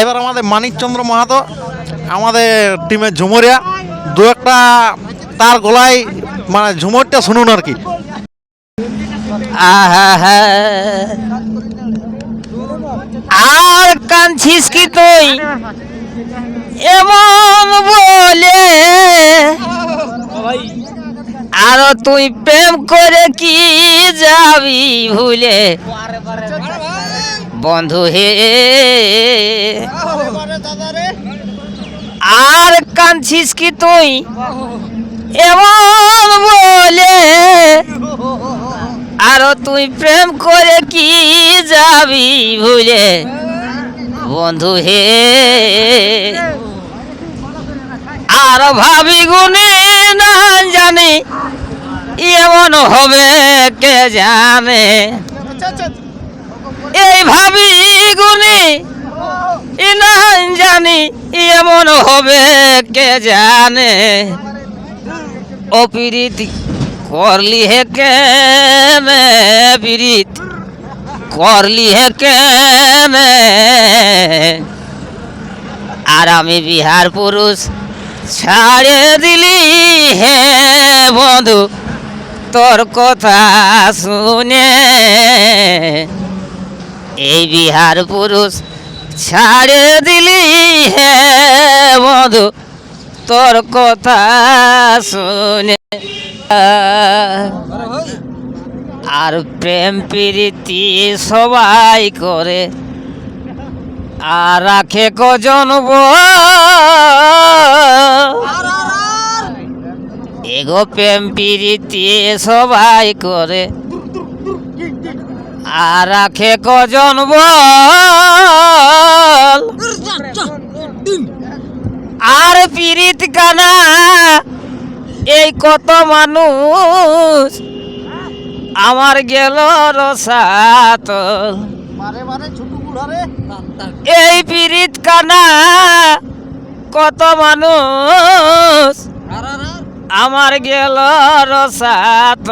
এবার আমাদের মানিকচন্দ্র মাহাতো আমাদের টিমের ঝুমুরিয়া দু একটা তার গলায় মানে ঝুমুরটা শুনুন আর কি। আর কাঁদছিস কি তুই এমন বলে, আর তুই প্রেম করে কি যাবি ভুলে বন্ধু হে। আর কাঁদছিস কি তুই এমন বলে, আর তুই প্রেম করে কি যাবি ভুলে বন্ধু হে। আর ভাবি গুনে না জানি এমন হবে কে জানে, এই ভাবি গুনে না জানি এমন হবে কে জানে। ও প্রীতি করলি হে কেনে, প্রীত করলি হে কেনে। আর আমি বিহার পুরুষ ছাড়ে দিলি হে বন্ধু তোর কথা শুনে। এই বিহার পুরুষ ছাড়ে দিলি হে বন্ধু তোর কথা শুনে। আর প্রেম প্রীতি সবাই করে, আর রাখে কজন এগো প্রেম প্রীতি সবাই করে, আর রাখে কজন বল। আর পীড়িত কানা এই কত মানুষ আমার গেল রসাত। এই পীড়িত কানা কত মানুষ আমার গেল রসাত।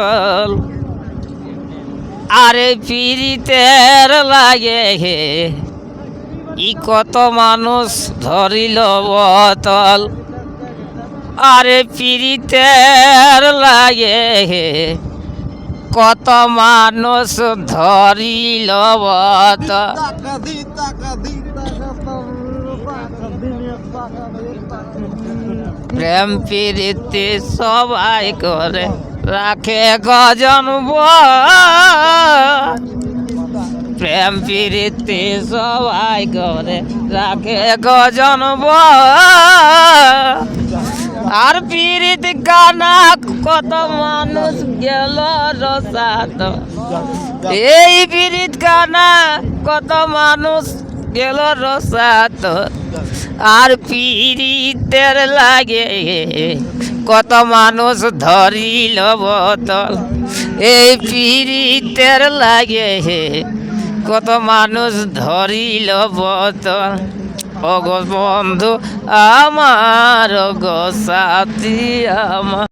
আরে পীড়িতের লাগে হে ই কত মানুষ ধরিল বোতল। আরে পীড়িতের লাগে হে কত মানুষ ধরিল বোতল। প্রেম প্রীতি সবাই করে, রাখে কজন বল। প্রেম প্রীতি সবাই করে, রাখে কজন বল। আর পীড়িত কানা কত মানুষ গেল রসাত। এই পীড়িত কানা কত মানুষ গেল রসাত। আর পীড়িতের লাগে কত মানুষ ধরিল বোতল। এই পীড়িতের লাগে কত মানুষ ধরিল বোতল। ও গো বন্ধু আমার, গো সাথী আমার।